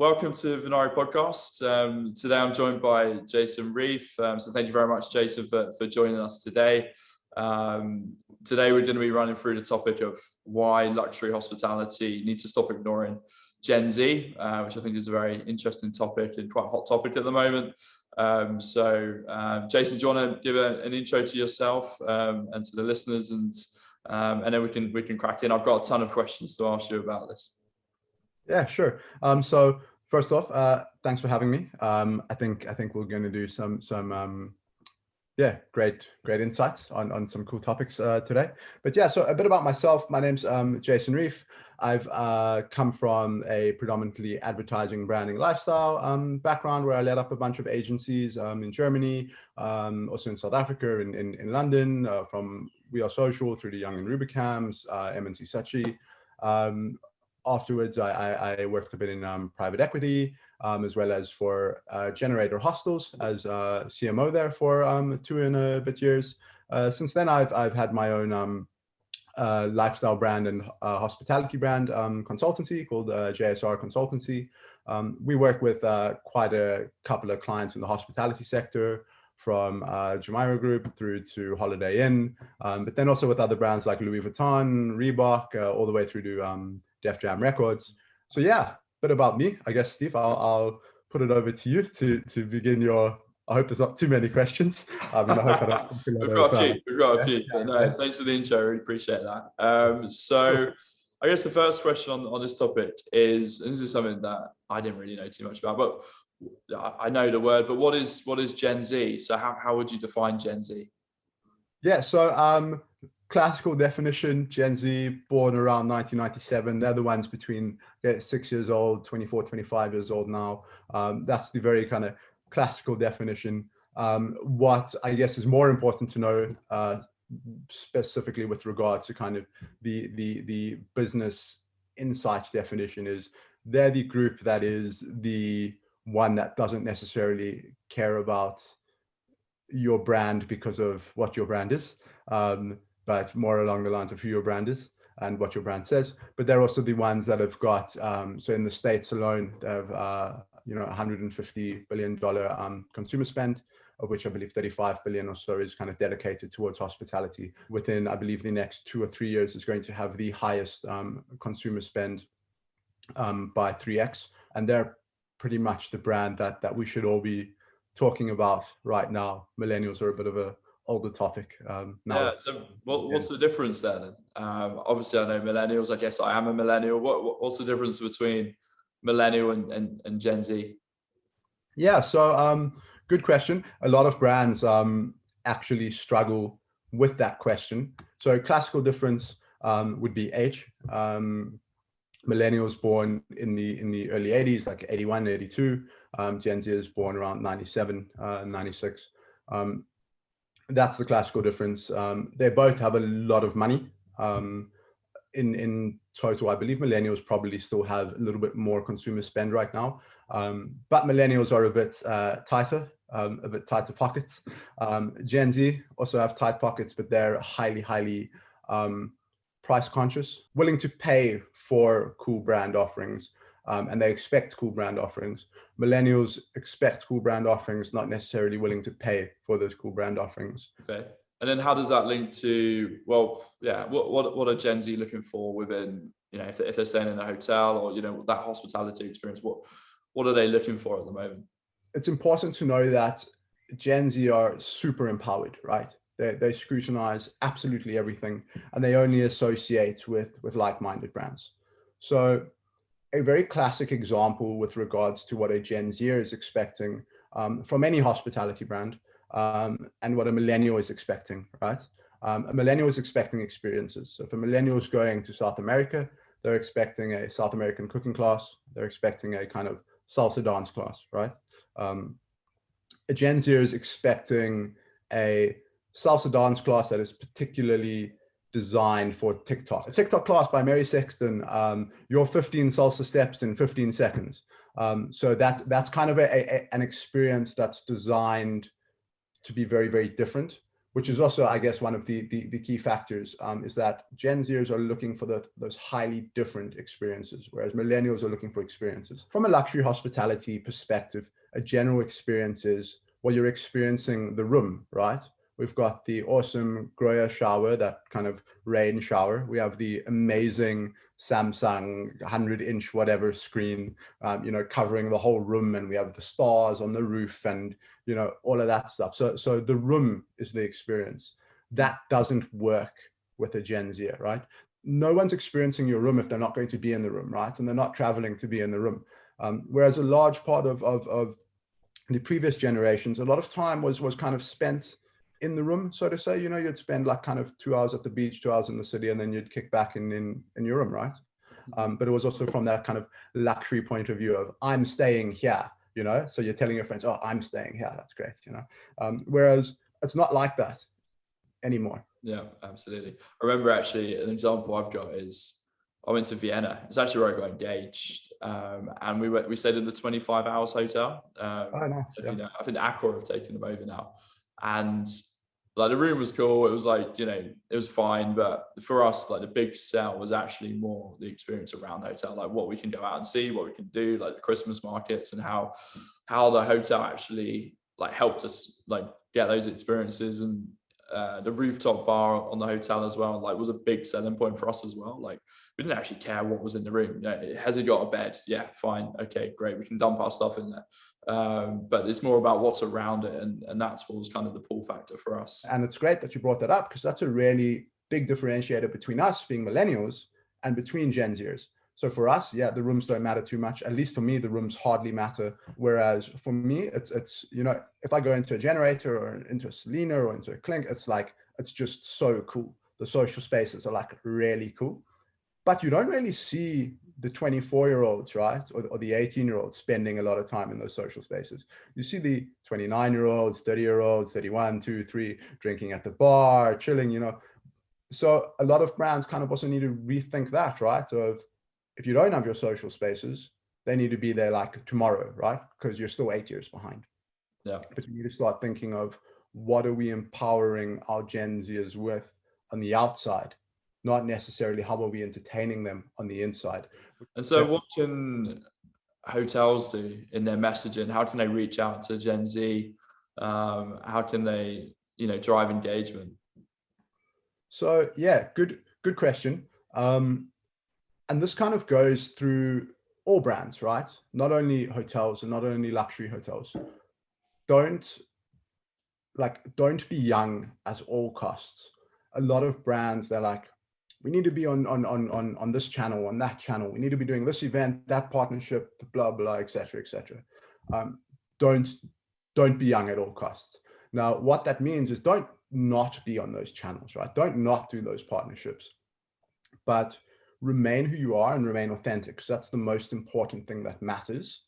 welcome to Venari Podcast. Today I'm joined by Jason Rieff. So thank you very much, Jason, for joining us today. Today we're going to be running through the topic of why luxury hospitality needs to stop ignoring Gen Z, which I think is a very interesting topic and quite a hot topic at the moment. Jason, do you want to give an intro to yourself and to the listeners, and then we can crack in. I've got a ton of questions to ask you about this. Yeah, sure. So first off, thanks for having me. I think we're going to do some great insights on some cool topics today. But yeah, so a bit about myself. My name's Jason Rieff. I've come from a predominantly advertising, branding, lifestyle background, where I led up a bunch of agencies in Germany, also in South Africa, in London, from We Are Social through to Young and Rubicams, MNC Saatchi. Afterwards, I worked a bit in private equity, as well as for Generator Hostels as CMO there for 2 and a bit years. Since then, I've had my own lifestyle brand and hospitality brand consultancy called JSR Consultancy. We work with quite a couple of clients in the hospitality sector, from Jumeirah Group through to Holiday Inn, but then also with other brands like Louis Vuitton, Reebok, all the way through to Def Jam Records. So yeah, a bit about me. I guess, Steve, I'll put it over to you to begin your. I hope there's not too many questions. I hope I don't. We've got a few. But no, thanks for the intro. I really appreciate that. So I guess the first question on this topic is, and this is something that I didn't really know too much about, but I know the word, but what is Gen Z? So how would you define Gen Z? Yeah, so classical definition, Gen Z, born around 1997. They're the ones between 6 years old, 24, 25 years old now. That's the very kind of classical definition. What I guess is more important to know, specifically with regards to kind of the business insights definition, is they're the group that is the one that doesn't necessarily care about your brand because of what your brand is, but more along the lines of who your brand is and what your brand says. But they're also the ones that have got, so in the States alone, they have $150 billion consumer spend, of which I believe 35 billion or so is kind of dedicated towards hospitality. Within, I believe, the next 2 or 3 years is going to have the highest consumer spend by 3x, and they're pretty much the brand that we should all be talking about right now. Millennials are a bit of a older topic now. Yeah, so what's the difference there then? Obviously I know millennials. I guess I am a millennial. What's the difference between millennial and Gen Z? Yeah, so good question. A lot of brands actually struggle with that question. So classical difference would be age. Millennials born in the early 80s, like 81, 82. Gen Z is born around 97, 96. That's the classical difference. They both have a lot of money. In total, I believe millennials probably still have a little bit more consumer spend right now. But millennials are a bit tighter pockets. Gen Z also have tight pockets, but they're highly price conscious, willing to pay for cool brand offerings, and they expect cool brand offerings. Millennials expect cool brand offerings, not necessarily willing to pay for those cool brand offerings. Okay. And then how does that link to, what are Gen Z looking for within, if they're staying in a hotel or, that hospitality experience, what are they looking for at the moment? It's important to know that Gen Z are super empowered, right? They scrutinize absolutely everything, and they only associate with like-minded brands. So a very classic example with regards to what a Gen Zer is expecting from any hospitality brand, and what a millennial is expecting, right? A millennial is expecting experiences. So if a millennial is going to South America, they're expecting a South American cooking class. They're expecting a kind of salsa dance class, right? A Gen Zer is expecting a salsa dance class that is particularly designed for TikTok. A TikTok class by Mary Sexton, your 15 salsa steps in 15 seconds. So that's kind of an experience that's designed to be very, very different which is also, I guess, one of the key factors, is that Gen Zers are looking for those highly different experiences, whereas millennials are looking for experiences. From a luxury hospitality perspective, a general experience is, well, you're experiencing the room, right? We've got the awesome Groya shower, that kind of rain shower. We have the amazing Samsung 100-inch whatever screen, covering the whole room, and we have the stars on the roof, and all of that stuff. So the room is the experience. That doesn't work with a Gen Z, right? No one's experiencing your room if they're not going to be in the room, right? And they're not traveling to be in the room. Whereas a large part of the previous generations, a lot of time was kind of spent in the room, so to say. You'd spend like kind of 2 hours at the beach, 2 hours in the city, and then you'd kick back in your room, right? But it was also from that kind of luxury point of view of, I'm staying here, so you're telling your friends, oh, I'm staying here, that's great, whereas it's not like that anymore. Yeah, absolutely. I remember actually an example I've got is, I went to Vienna. It's actually where I got engaged, and we stayed in the 25 Hours Hotel. Oh, nice. Yeah. I think Accor have taken them over now, and like the room was cool. It was like, it was fine, but for us, like the big sell was actually more the experience around the hotel, like what we can go out and see, what we can do, like the Christmas markets, and how the hotel actually like helped us like get those experiences. And the rooftop bar on the hotel as well, like was a big selling point for us as well. Like we didn't actually care what was in the room. Has it got a bed? Yeah, fine. Okay, great. We can dump our stuff in there. But it's more about what's around it. And that's what was kind of the pull factor for us. And it's great that you brought that up, because that's a really big differentiator between us being millennials and between Gen Zers. So for us, yeah, the rooms don't matter too much. At least for me, the rooms hardly matter. Whereas for me, it's if I go into a Generator or into a Selena or into a Clink, it's just so cool. The social spaces are like really cool. But you don't really see the 24-year-olds, right? Or the 18-year-olds spending a lot of time in those social spaces. You see the 29-year-olds, 30-year-olds, 31, 2, 3, drinking at the bar, chilling, So a lot of brands kind of also need to rethink that, right? Of, if you don't have your social spaces, they need to be there like tomorrow, right? Because you're still 8 years behind. Yeah. But you need to start thinking of, what are we empowering our Gen Zers with on the outside? Not necessarily how are we entertaining them on the inside. And so what can hotels do in their messaging? How can they reach out to Gen Z? How can they, drive engagement? So yeah, good question. And this kind of goes through all brands, right? Not only hotels and not only luxury hotels. Don't be young at all costs. A lot of brands, they're like, we need to be on this channel, on that channel. We need to be doing this event, that partnership, blah, blah, et cetera, et cetera. Don't be young at all costs. Now, what that means is, don't not be on those channels, right? Don't not do those partnerships, but remain who you are and remain authentic, because that's the most important thing that matters.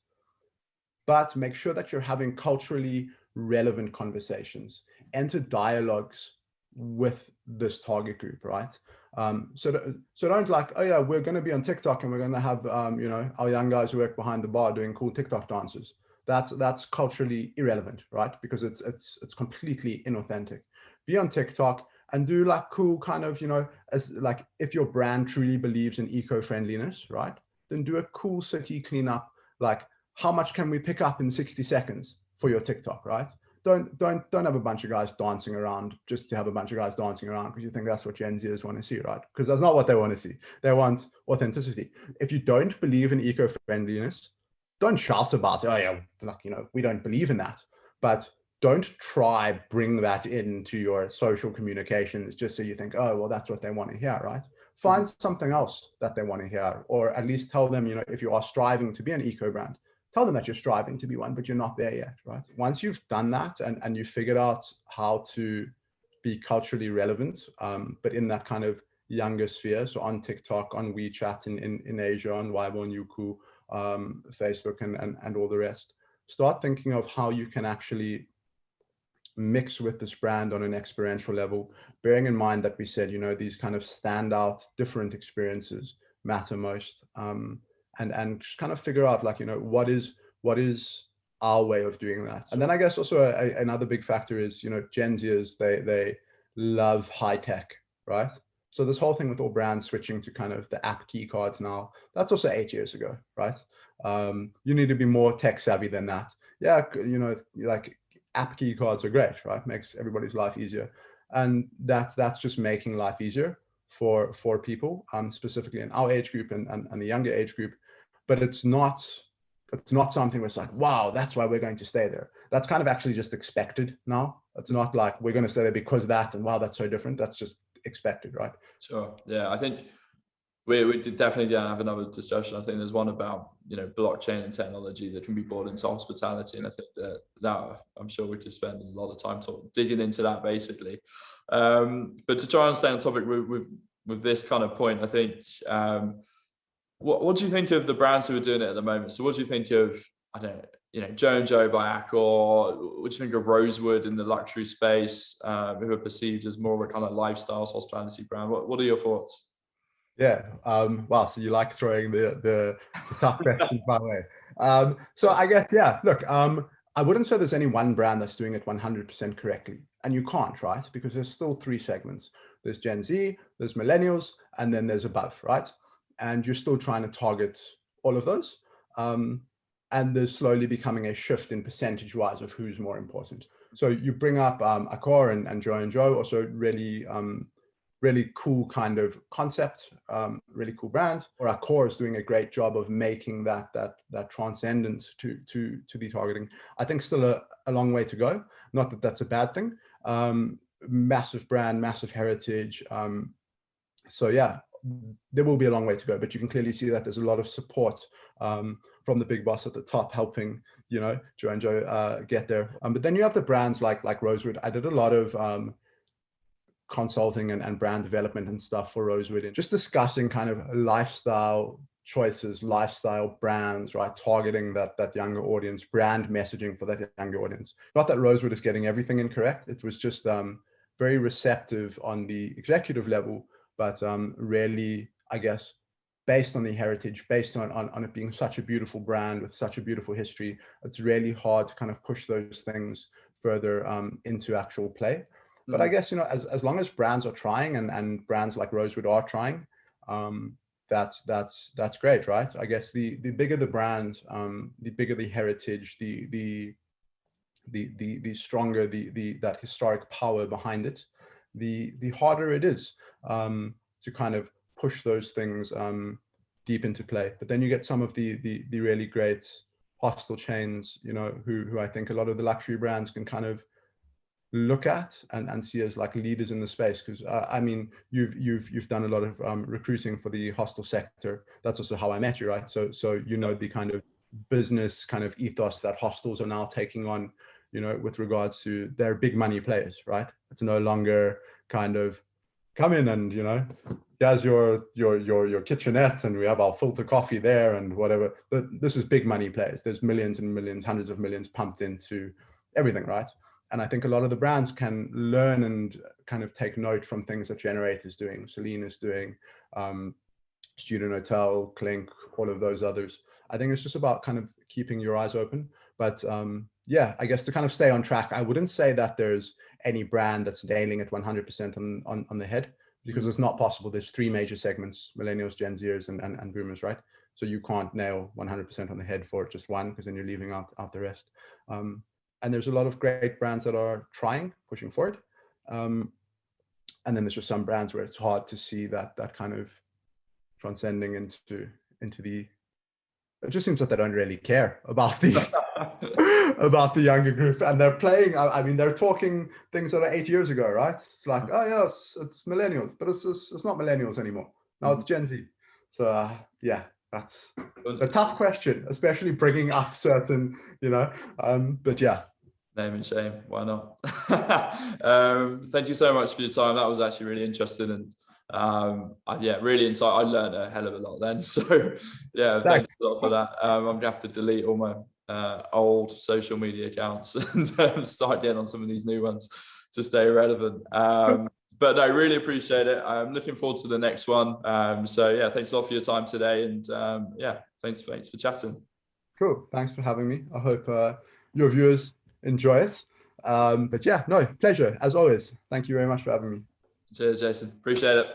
But make sure that you're having culturally relevant conversations, enter dialogues with this target group, right? So don't like, oh yeah, we're going to be on TikTok and we're going to have our young guys who work behind the bar doing cool TikTok dances. That's culturally irrelevant, right? Because it's completely inauthentic. Be on TikTok and do like cool kind of, as like, if your brand truly believes in eco-friendliness, right? Then do a cool city cleanup. Like, how much can we pick up in 60 seconds for your TikTok, right? Don't have a bunch of guys dancing around just to have a bunch of guys dancing around because you think that's what Gen Zers want to see, right? Because that's not what they want to see. They want authenticity. If you don't believe in eco-friendliness, don't shout about it. Oh yeah, like, we don't believe in that. But don't try bring that into your social communications just so you think, oh, well, that's what they want to hear, right? Find something else that they want to hear, or at least tell them, if you are striving to be an eco brand, tell them that you're striving to be one, but you're not there yet, right? Once you've done that and you've figured out how to be culturally relevant, but in that kind of younger sphere, so on TikTok, on WeChat, in Asia, on Weibo, and Youku, Facebook, and all the rest, start thinking of how you can actually mix with this brand on an experiential level, bearing in mind that we said, these kind of standout different experiences matter most, and just kind of figure out, like, what is our way of doing that. And then I guess also another big factor is, Gen Zers, they love high tech, right? So this whole thing with all brands switching to kind of the app key cards now, that's also 8 years ago, right? You need to be more tech savvy than that. Yeah, like app key cards are great, right? Makes everybody's life easier. And that's just making life easier for people, specifically in our age group and the younger age group. But it's not something where it's like, wow, that's why we're going to stay there. That's kind of actually just expected now. It's not like we're going to stay there because that, and wow, that's so different. That's just expected, right? Sure. Yeah, I think we definitely have another discussion. I think there's one about blockchain and technology that can be brought into hospitality, and I think that I'm sure we could spend a lot of time digging into that basically. But to try and stay on topic with this kind of point, I think what do you think of the brands who are doing it at the moment? So what do you think of, I don't know, Joe and Joe by Accor? What do you think of Rosewood in the luxury space, who are perceived as more of a kind of lifestyle hospitality brand? What are your thoughts? Yeah. Wow. So you like throwing the tough questions my way. So I guess, yeah, look, I wouldn't say there's any one brand that's doing it 100% correctly. And you can't, right? Because there's still three segments. There's Gen Z, there's Millennials, and then there's above, right? And you're still trying to target all of those. And there's slowly becoming a shift in percentage wise of who's more important. So you bring up Accor and Joe and Joe, also really cool kind of concept, really cool brand. Or Accor is doing a great job of making that transcendence to the targeting. I think still a long way to go. Not that that's a bad thing. Massive brand, massive heritage. So yeah, there will be a long way to go, but you can clearly see that there's a lot of support from the big boss at the top helping, Joe and Joe get there. But then you have the brands like Rosewood. I did a lot of consulting and brand development and stuff for Rosewood, and just discussing kind of lifestyle choices, lifestyle brands, right? Targeting that younger audience, brand messaging for that younger audience. Not that Rosewood is getting everything incorrect. It was just very receptive on the executive level, but really, I guess, based on the heritage, based on it being such a beautiful brand with such a beautiful history, it's really hard to kind of push those things further into actual play. But I guess, as long as brands are trying and brands like Rosewood are trying, that's great, right? I guess the bigger the brand, the bigger the heritage, the stronger that historic power behind it, the harder it is to kind of push those things deep into play. But then you get some of the really great hostel chains, who I think a lot of the luxury brands can kind of look at and see as like leaders in the space. Because I mean, you've done a lot of recruiting for the hostel sector. That's also how I met you, right? So the kind of business kind of ethos that hostels are now taking on, with regards to their big money players, right? It's no longer kind of come in and here's your kitchenette and we have our filter coffee there and whatever. But this is big money players. There's millions and millions, hundreds of millions pumped into everything, right? And I think a lot of the brands can learn and kind of take note from things that Generate is doing, Celine is doing, Student Hotel, Clink, all of those others. I think it's just about kind of keeping your eyes open. But yeah, I guess to kind of stay on track, I wouldn't say that there's any brand that's nailing it 100% on the head, because it's not possible. There's three major segments: Millennials, Gen Zers, and Boomers, right? So you can't nail 100% on the head for just one, because then you're leaving out the rest. And there's a lot of great brands that are pushing forward. And then there's just some brands where it's hard to see that kind of transcending into the, it just seems that they don't really care about the about the younger group, and they're playing. I mean, they're talking things that are 8 years ago, right? It's like, oh yeah, it's millennials, but it's not millennials anymore. Now it's Gen Z. So yeah, that's a tough question, especially bringing up certain, but yeah. Name and shame, why not? Thank you so much for your time. That was actually really interesting, and yeah, really insightful. I learned a hell of a lot then. So yeah, thanks a lot for that. I'm gonna have to delete all my old social media accounts and start getting on some of these new ones to stay relevant. But I really appreciate it. I'm looking forward to the next one. So yeah, thanks a lot for your time today, and yeah, thanks for chatting. Cool. Thanks for having me. I hope your viewers enjoy it. But yeah, no, pleasure as always. Thank you very much for having me. Cheers, Jason. Appreciate it.